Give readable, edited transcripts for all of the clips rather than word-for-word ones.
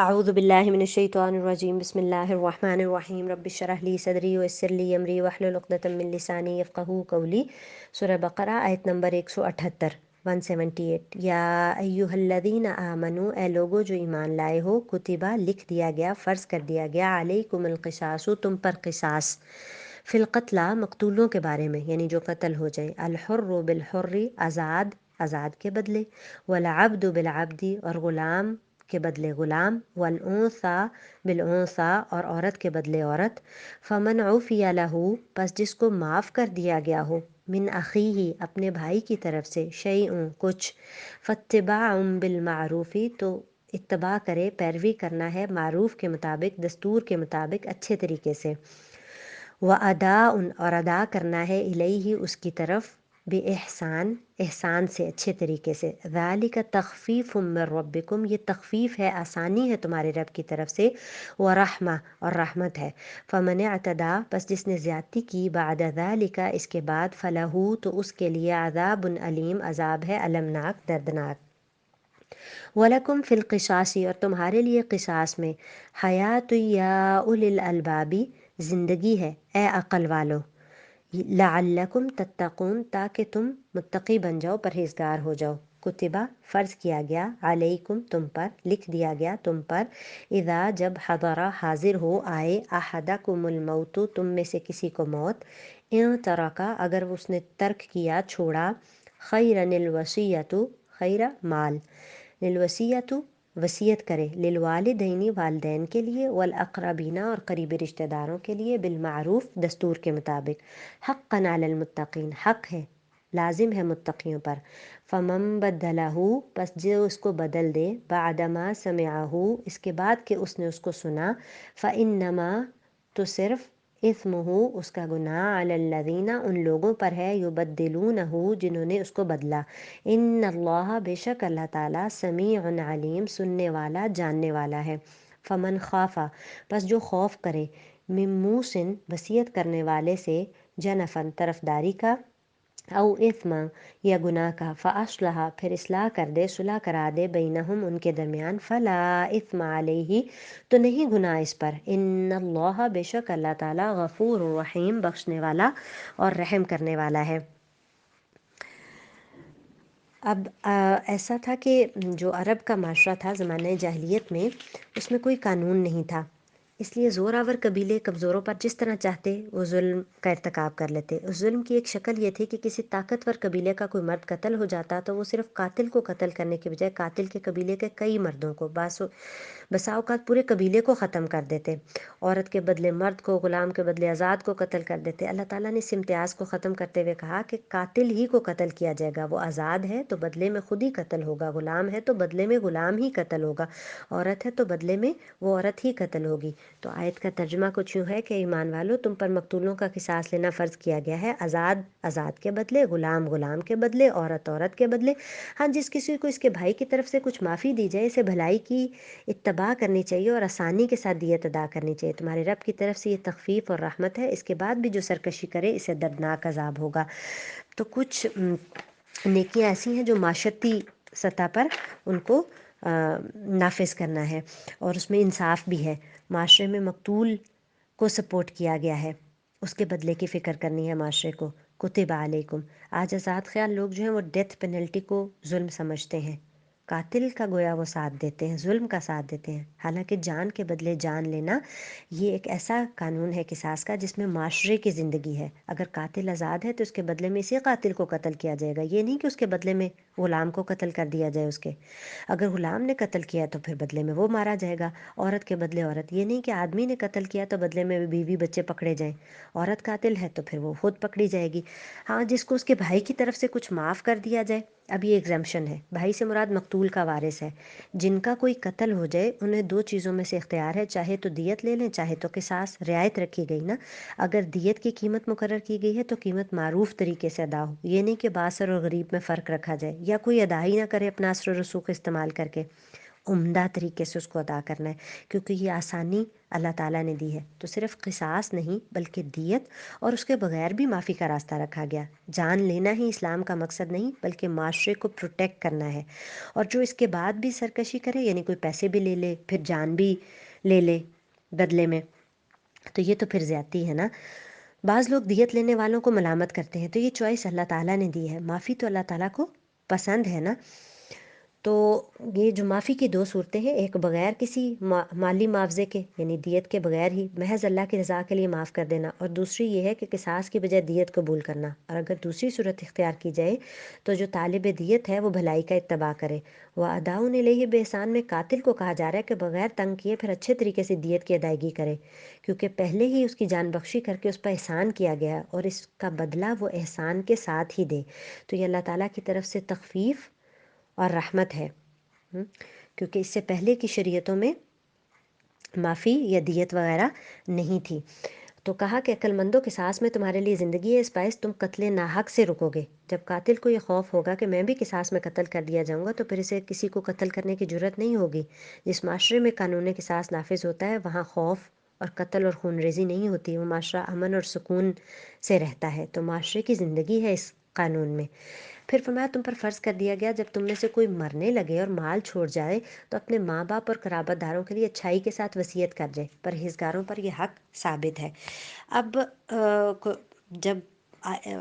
اعوذ باللہ من الشیطان الرجیم بسم اللہ الرحمن الرحیم رب اشرح لی صدری ویسر لی امری واحلل عقدۃ من لسانی یفقہوا قولی۔ سورہ بقرہ آیت نمبر 178 178۔ یا ایہا الذین آمنوا، اے لوگو جو ایمان لائے ہو، کتبہ لکھ دیا گیا، فرض کر دیا گیا، علیکم القصاص تم پر قصاص، فی القتلیٰ مقتولوں کے بارے میں، یعنی جو قتل ہو جائے، الحر بالحر آزاد آزاد کے بدلے، والعبد بالعبد اور غلام کے بدلے غلام، والانثیٰ بالانثیٰ اور عورت کے بدلے عورت، فمن عفی لہ پس جس کو معاف کر دیا گیا ہو، من اخیہ اپنے بھائی کی طرف سے، شیء کچھ، فاتباع بالمعروف تو اتباع کرے، پیروی کرنا ہے معروف کے مطابق، دستور کے مطابق، اچھے طریقے سے، وَأَدَاءٌ اور ادا کرنا ہے، الیہ اس کی طرف، بِإِحسان احسان سے، اچھے طریقے سے، ذَلِكَ تخفیف من ربکم یہ تخفیف ہے، آسانی ہے تمہارے رب کی طرف سے، ورحمہ اور رحمت ہے، فمن اعتدیٰ پس جس نے زیادتی کی، بعد ذَلِكَ اس کے بعد، فلہ تو اس کے لیے، عذاب علیم عذاب ہے المناک دردناک، وَلَكُمْ فِي الْقِصَاصِ اور تمہارے لیے قصاص میں، حیات یا اولی الالباب زندگی ہے اے عقل والو، لعلکم تتقون تاکہ تم متقی بن جاؤ، پرہیزگار ہو جاؤ، کتبہ فرض کیا گیا، علیکم تم پر، لکھ دیا گیا تم پر، اذا جب حضر حاضر ہو آئے، احدکم الموت تم میں سے کسی کو موت، ان ترکا اگر اس نے ترک کیا چھوڑا، خیرن الوصیۃ خیر مال، للوصیۃ وصیت کرے، للوالدین والدین کے لیے، والاقربین اور قریبی رشتہ داروں کے لیے، بالمعروف دستور کے مطابق، حقا علی المتقین حق ہے لازم ہے متقیوں پر، فمن بدلہ پس جو اس کو بدل دے، بعدما سمعہ اس کے بعد کہ اس نے اس کو سنا، فانما تو صرف، اثمہ اس کا گناہ، علی الذین ان لوگوں پر ہے، یبدلونہ جنہوں نے اس کو بدلا، ان اللہ بے شک اللہ تعالیٰ، سمیع علیم سننے والا جاننے والا ہے، فمن خافا پس جو خوف کرے، من موصن وصیت کرنے والے سے، جنفن طرفداری کا، او اثما یا گناہ کا، فاصلح پھر اصلاح کر دے، صلح کرا دے، بینہم ان کے درمیان، فلا اثم علیہ تو نہیں گناہ اس پر، ان اللہ بے شک اللہ تعالیٰ، غفور رحیم بخشنے والا اور رحم کرنے والا ہے۔ اب ایسا تھا کہ جو عرب کا معاشرہ تھا زمانہ جاہلیت میں، اس میں کوئی قانون نہیں تھا، اس لیے زور آور قبیلے کمزوروں پر جس طرح چاہتے وہ ظلم کا ارتکاب کر لیتے۔ اس ظلم کی ایک شکل یہ تھی کہ کسی طاقتور قبیلے کا کوئی مرد قتل ہو جاتا تو وہ صرف قاتل کو قتل کرنے کے بجائے قاتل کے قبیلے کے کئی مردوں کو، بسا اوقات پورے قبیلے کو ختم کر دیتے، عورت کے بدلے مرد کو، غلام کے بدلے آزاد کو قتل کر دیتے۔ اللہ تعالیٰ نے اس امتیاز کو ختم کرتے ہوئے کہا کہ قاتل ہی کو قتل کیا جائے گا، وہ آزاد ہے تو بدلے میں خود ہی قتل ہوگا، غلام ہے تو بدلے میں غلام ہی قتل ہوگا، عورت ہے تو بدلے میں وہ عورت ہی قتل ہوگی۔ تو آیت کا ترجمہ کچھ یوں ہے کہ ایمان والو تم پر مقتولوں کا قصاص لینا فرض کیا گیا ہے، آزاد آزاد کے بدلے، غلام غلام کے بدلے، عورت عورت کے بدلے، ہاں جس کسی کو اس کے بھائی کی طرف سے کچھ معافی دی جائے، اسے بھلائی کی اتباع کرنی چاہیے اور آسانی کے ساتھ دیت ادا کرنی چاہیے، تمہارے رب کی طرف سے یہ تخفیف اور رحمت ہے، اس کے بعد بھی جو سرکشی کرے اسے دردناک عذاب ہوگا۔ تو کچھ نیکیاں ایسی ہیں جو معاشرتی سطح پر ان کو نافذ کرنا ہے، اور اس میں انصاف بھی ہے، معاشرے میں مقتول کو سپورٹ کیا گیا ہے، اس کے بدلے کی فکر کرنی ہے معاشرے کو، کتب علیکم۔ آج آزاد خیال لوگ جو ہیں وہ ڈیتھ پینلٹی کو ظلم سمجھتے ہیں، قاتل کا گویا وہ ساتھ دیتے ہیں، ظلم کا ساتھ دیتے ہیں، حالانکہ جان کے بدلے جان لینا یہ ایک ایسا قانون ہے قصاص کا جس میں معاشرے کی زندگی ہے، اگر قاتل آزاد ہے تو اس کے بدلے میں اسی قاتل کو قتل کیا جائے گا، یہ نہیں کہ اس کے بدلے میں غلام کو قتل کر دیا جائے، اس کے اگر غلام نے قتل کیا تو پھر بدلے میں وہ مارا جائے گا، عورت کے بدلے عورت، یہ نہیں کہ آدمی نے قتل کیا تو بدلے میں بیوی بچے پکڑے جائیں، عورت قاتل ہے تو پھر وہ خود پکڑی جائے گی، ہاں جس کو اس کے بھائی کی طرف سے کچھ معاف کر دیا جائے۔ اب یہ ایگزمپشن ہے، بھائی سے مراد مقتول کا وارث ہے، جن کا کوئی قتل ہو جائے انہیں دو چیزوں میں سے اختیار ہے، چاہے تو دیت لے لیں چاہے تو قصاص، رعایت رکھی گئی نا، اگر دیت کی قیمت مقرر کی گئی ہے تو قیمت معروف طریقے سے ادا ہو، یہ نہیں کہ باثر اور غریب میں فرق رکھا جائے یا کوئی ادا ہی نہ کرے اپنا اثر و رسوخ استعمال کر کے، عمدہ طریقے سے اس کو ادا کرنا ہے، کیونکہ یہ آسانی اللہ تعالیٰ نے دی ہے۔ تو صرف قصاص نہیں بلکہ دیت اور اس کے بغیر بھی معافی کا راستہ رکھا گیا۔ جان لینا ہی اسلام کا مقصد نہیں بلکہ معاشرے کو پروٹیکٹ کرنا ہے، اور جو اس کے بعد بھی سرکشی کرے، یعنی کوئی پیسے بھی لے لے پھر جان بھی لے لے بدلے میں، تو یہ تو پھر زیادتی ہے نا۔ بعض لوگ دیت لینے والوں کو ملامت کرتے ہیں، تو یہ چوائس اللہ تعالیٰ نے دی ہے، معافی تو اللہ تعالیٰ کو پسند ہے نا۔ تو یہ جو معافی کی دو صورتیں ہیں، ایک بغیر کسی مالی معاوضے کے، یعنی دیت کے بغیر ہی محض اللہ کی رضا کے لیے معاف کر دینا، اور دوسری یہ ہے کہ قصاص کی بجائے دیت قبول کرنا۔ اور اگر دوسری صورت اختیار کی جائے تو جو طالب دیت ہے وہ بھلائی کا اتباع کرے۔ وَأَدَاءٌ إِلَيْهِ بِإِحْسَان میں قاتل کو کہا جا رہا ہے کہ بغیر تنگ کیے پھر اچھے طریقے سے دیت کی ادائیگی کرے، کیونکہ پہلے ہی اس کی جان بخشی کر کے اس پر احسان کیا گیا ہے، اور اس کا بدلہ وہ احسان کے ساتھ ہی دے۔ تو یہ اللہ تعالیٰ کی طرف سے تخفیف اور رحمت ہے، کیونکہ اس سے پہلے کی شریعتوں میں معافی یا دیت وغیرہ نہیں تھی۔ تو کہا کہ عقل مندوں قصاص میں تمہارے لیے زندگی ہے، اس باعث تم قتل ناحق سے رکو گے۔ جب قاتل کو یہ خوف ہوگا کہ میں بھی قصاص میں قتل کر دیا جاؤں گا تو پھر اسے کسی کو قتل کرنے کی جرت نہیں ہوگی۔ جس معاشرے میں قانون قصاص نافذ ہوتا ہے وہاں خوف اور قتل اور خون ریزی نہیں ہوتی، وہ معاشرہ امن اور سکون سے رہتا ہے۔ تو معاشرے کی زندگی ہے اس قانون میں۔ پھر فرمایا تم پر فرض کر دیا گیا جب تم میں سے کوئی مرنے لگے اور مال چھوڑ جائے تو اپنے ماں باپ اور قرابت داروں کے لیے اچھائی کے ساتھ وصیت کر جائے، پرہیزگاروں پر یہ حق ثابت ہے۔ اب جب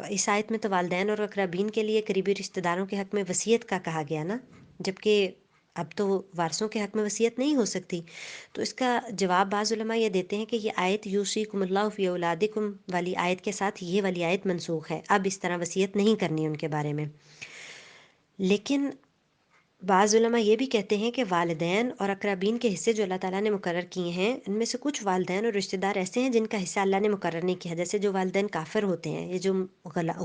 اس آیت میں تو والدین اور اقربین کے لیے قریبی رشتہ داروں کے حق میں وصیت کا کہا گیا نا، جبکہ اب تو وارثوں کے حق میں وصیت نہیں ہو سکتی۔ تو اس کا جواب بعض علماء یہ دیتے ہیں کہ یہ آیت یوصیکم اللہ فی اولادکم والی آیت کے ساتھ یہ والی آیت منسوخ ہے، اب اس طرح وصیت نہیں کرنی ان کے بارے میں۔ لیکن بعض علماء یہ بھی کہتے ہیں کہ والدین اور اقربین کے حصے جو اللہ تعالیٰ نے مقرر کیے ہیں، ان میں سے کچھ والدین اور رشتہ دار ایسے ہیں جن کا حصہ اللہ نے مقرر نہیں کیا، جیسے جو والدین کافر ہوتے ہیں، یہ جو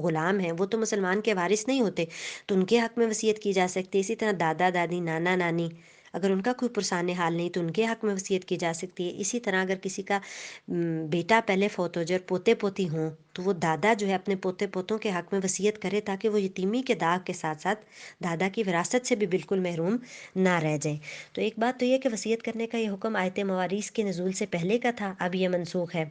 غلام ہیں وہ تو مسلمان کے وارث نہیں ہوتے، تو ان کے حق میں وصیت کی جا سکتی ہے۔ اسی طرح دادا دادی نانا نانی، اگر ان کا کوئی پرسان حال نہیں تو ان کے حق میں وصیت کی جا سکتی ہے۔ اسی طرح اگر کسی کا بیٹا پہلے فوت ہو جائے اور پوتے پوتی ہوں تو وہ دادا جو ہے اپنے پوتے پوتوں کے حق میں وصیت کرے تاکہ وہ یتیمی کے داغ کے ساتھ ساتھ دادا کی وراثت سے بھی بالکل محروم نہ رہ جائیں۔ تو ایک بات تو یہ کہ وصیت کرنے کا یہ حکم آیت مواریث کے نزول سے پہلے کا تھا، اب یہ منسوخ ہے،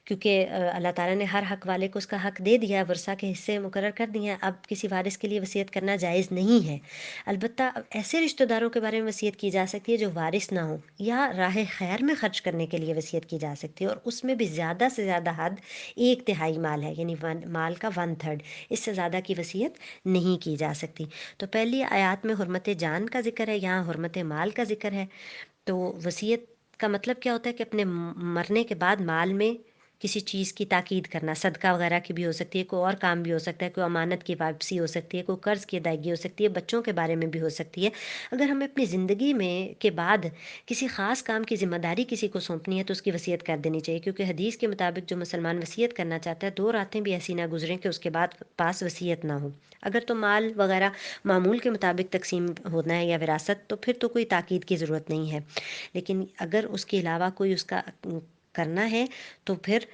کیونکہ اللہ تعالیٰ نے ہر حق والے کو اس کا حق دے دیا، ورثہ کے حصے مقرر کر دیے ہیں، اب کسی وارث کے لیے وصیت کرنا جائز نہیں ہے۔ البتہ ایسے رشتہ داروں کے بارے میں وصیت کی جا سکتی ہے جو وارث نہ ہوں، یا راہ خیر میں خرچ کرنے کے لیے وصیت کی جا سکتی ہے، اور اس میں بھی زیادہ سے زیادہ حد 1/3 مال ہے، یعنی مال کا 1/3، اس سے زیادہ کی وصیت نہیں کی جا سکتی۔ تو پہلی آیات میں حرمت جان کا ذکر ہے، یہاں حرمت مال کا ذکر ہے۔ تو وصیت کا مطلب کیا ہوتا ہے کہ اپنے مرنے کے بعد مال میں کسی چیز کی تاکید کرنا، صدقہ وغیرہ کی بھی ہو سکتی ہے، کوئی اور کام بھی ہو سکتا ہے، کوئی امانت کی واپسی ہو سکتی ہے، کوئی قرض کی ادائیگی ہو سکتی ہے، بچوں کے بارے میں بھی ہو سکتی ہے۔ اگر ہمیں اپنی زندگی میں کے بعد کسی خاص کام کی ذمہ داری کسی کو سونپنی ہے تو اس کی وصیت کر دینی چاہیے، کیونکہ حدیث کے مطابق جو مسلمان وصیت کرنا چاہتا ہے 2 راتیں بھی ایسی نہ گزریں کہ اس کے بعد پاس وصیت نہ ہو۔ اگر تو مال وغیرہ معمول کے مطابق تقسیم ہونا ہے یا وراثت تو پھر تو کوئی تاکید کی ضرورت نہیں ہے، لیکن اگر اس کے علاوہ کوئی اس کا کرنا ہے تو پھر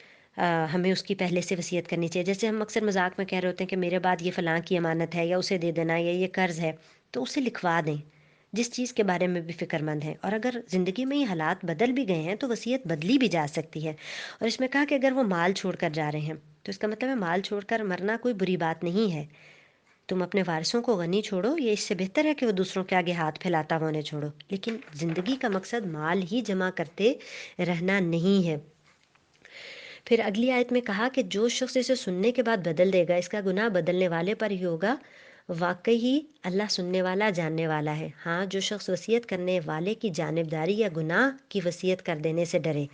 ہمیں اس کی پہلے سے وصیت کرنی چاہیے۔ جیسے ہم اکثر مذاق میں کہہ رہے ہوتے ہیں کہ میرے بعد یہ فلاں کی امانت ہے یا اسے دے دینا یا یہ قرض ہے، تو اسے لکھوا دیں جس چیز کے بارے میں بھی فکر مند ہیں، اور اگر زندگی میں یہ حالات بدل بھی گئے ہیں تو وصیت بدلی بھی جا سکتی ہے۔ اور اس میں کہا کہ اگر وہ مال چھوڑ کر جا رہے ہیں تو اس کا مطلب ہے مال چھوڑ کر مرنا کوئی بری بات نہیں ہے، تم اپنے وارثوں کو غنی چھوڑو، یہ اس سے بہتر ہے کہ وہ دوسروں کے آگے ہاتھ پھیلاتا ہونے چھوڑو، لیکن زندگی کا مقصد مال ہی جمع کرتے رہنا نہیں ہے۔ پھر اگلی آیت میں کہا کہ جو شخص اسے سننے کے بعد بدل دے گا اس کا گناہ بدلنے والے پر ہی ہوگا، واقعی ہی اللہ سننے والا جاننے والا ہے۔ ہاں، جو شخص وصیت کرنے والے کی جانبداری یا گناہ کی وصیت کر دینے سے ڈرے،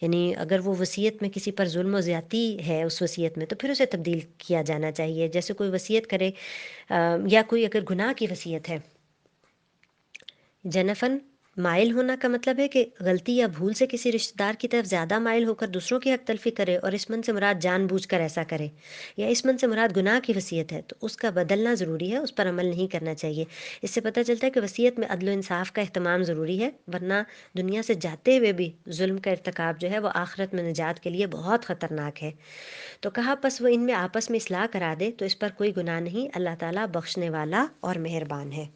یعنی اگر وہ وصیت میں کسی پر ظلم و زیادتی ہے اس وصیت میں تو پھر اسے تبدیل کیا جانا چاہیے۔ جیسے کوئی وصیت کرے یا کوئی اگر گناہ کی وصیت ہے، جنفن مائل ہونا کا مطلب ہے کہ غلطی یا بھول سے کسی رشتہ دار کی طرف زیادہ مائل ہو کر دوسروں کی حق تلفی کرے، اور اس من سے مراد جان بوجھ کر ایسا کرے، یا اس من سے مراد گناہ کی وصیت ہے تو اس کا بدلنا ضروری ہے، اس پر عمل نہیں کرنا چاہیے۔ اس سے پتہ چلتا ہے کہ وصیت میں عدل و انصاف کا اہتمام ضروری ہے، ورنہ دنیا سے جاتے ہوئے بھی ظلم کا ارتکاب جو ہے وہ آخرت میں نجات کے لیے بہت خطرناک ہے۔ تو کہا پس وہ ان میں آپس میں اصلاح کرا دے تو اس پر کوئی گناہ نہیں، اللہ تعالیٰ بخشنے والا اور مہربان ہے۔